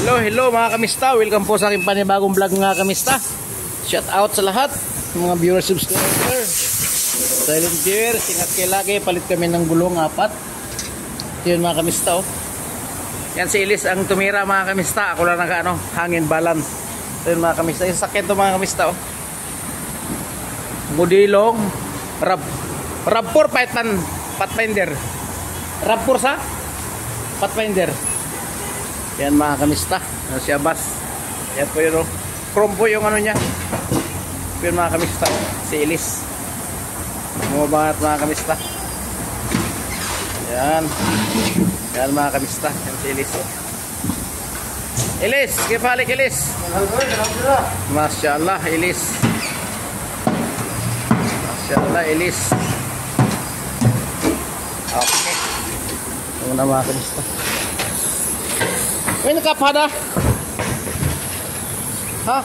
Hello mga kamista. Welcome po sa aking panibagong vlog mga kamista. Shout out sa lahat mga viewers, subscriber, silent viewer. Ingat kayo lagi. Palit kami ng gulong 4. Yun mga kamista, oh. Yan si Elise ang tumira mga kamista. Ako lang naka hangin balance. Yun mga kamista. Yung sakit to mga kamista, oh. Modilong RAV4 Pathfinder. RAV4 sa Pathfinder. Yan mga kamista, siya bus. Yan po yun, chrome po yung niya. Yan mga kamista, si Elise. Bumabangat mga kamista. Yan. Yan mga kamista, yan si Elise. Elise, kipalik Elise. Masyaallah Elise. Masyaallah Elise. Okay. Una mga kamista. Win kap hada? Ha?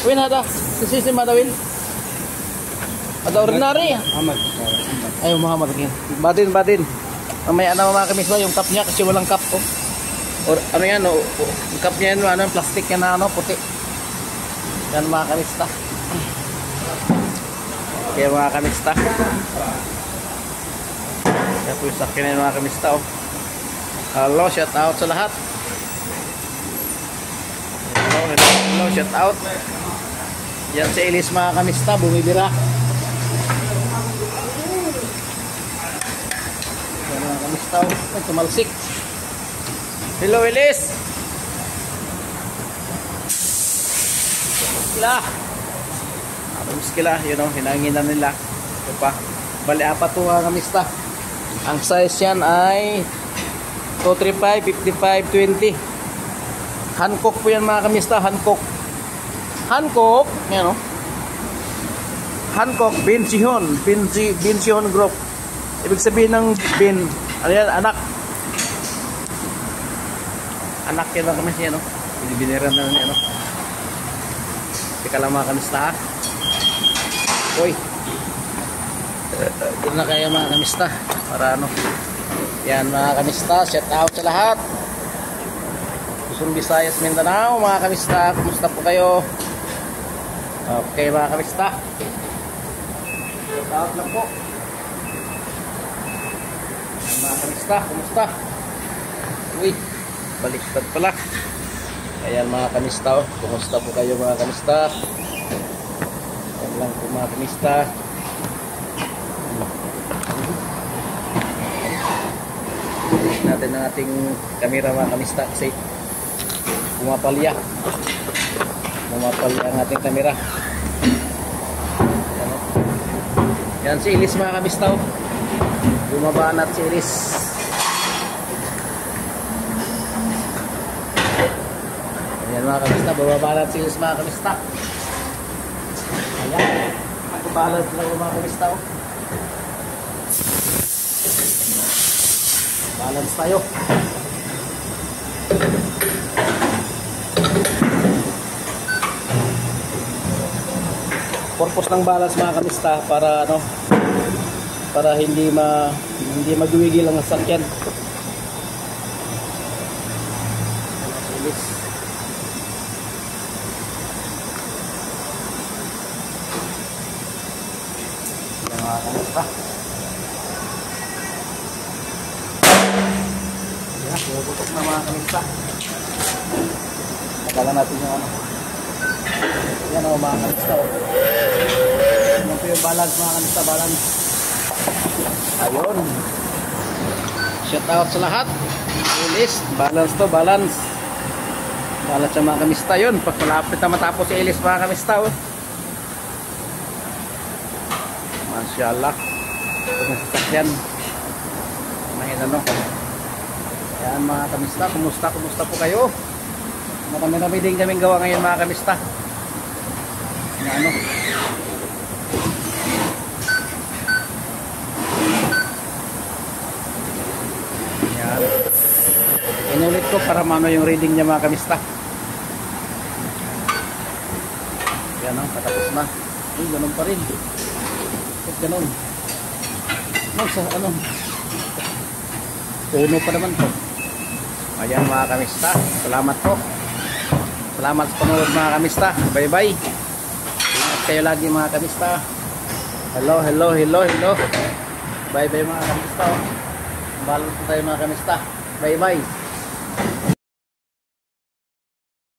Win hada? Sisi madawin? Ada ordinary? Ahmad. Ayo Muhammad kin. Badin. Mamaya na mga kamisa yung cup niya kasi walang cup, oh. Or ano yan, oh, yung cup niya yan, plastic yan na puti. Yan mga kamista. Okay mga kamista. Kaya po yung sakin yan mga kamista, oh. Hello, shout out sa lahat. Hello, shout out. Yan si Elise mga kamista, bumibira. Yan mga kamista, ay tumalsik. Hello Elise. Kila, you know, hinanginan nila. Ito pa. Bali 4 to mga kamista. Ang size yan ay 235, 55, 20. Hancock po yan mga kamista. Hancock, yan o. Hancock Benchihon Group. Ibig sabihin ng bin, ano yan, anak yan mga kamista yan o. Binibineran na yan o. Teka lang mga kamista, ha. Uy, doon na kaya mga kamista para ano. Yan mga kamista, shout out sa lahat. Luzon, Visayas, Mindanao mga kamista, kumusta po kayo? Okay mga kamista, shout out lang po. Yan mga kamista, kumusta? Uy, baliktad pala. Ayan mga kamista, oh. Kumusta po kayo mga kamista? Yan lang po mga kamista. Natin ang ating camera mga kamista kasi pumapalya ang ating camera. Yan si Elise mga kamista, oh. Bumabanat si Elise. Yan mga kamista, bumabanat si Elise mga kamista. Ayan, magbabalance lang mga kamista, oh. Balance tayo. Purpose ng balance mga kamista para ano, para hindi magwigil ang sasakyan. Yan mga kamista. Puputok na mga kamista. Nagalan natin yung ano. Yan o mga kamista, oh. Yan po yung balance mga kamista, balance. Ayun. Shout out sa lahat. Elise, balance to, balance. Balance sa mga kamista yun. Pagkalapit na matapos si Elise mga kamista, oh. Masyaallah. Yan. Mahina no. Yan mga kamista, kumusta po kayo? Marami din kaming gawa ngayon mga kamista. Na ano? Yan. Inulit ko para mano yung reading niya mga kamista. Yan o, patapos na. Uy, ganun pa rin. Ganun. Sa ano? Puno pa naman to. Ayan mga kamista. Salamat po. Salamat sa panonood mga kamista. Bye bye. Ingat kayo lagi mga kamista. Hello, hello, hello, hello. Bye bye mga kamista. Balot po tayo mga kamista. Bye bye.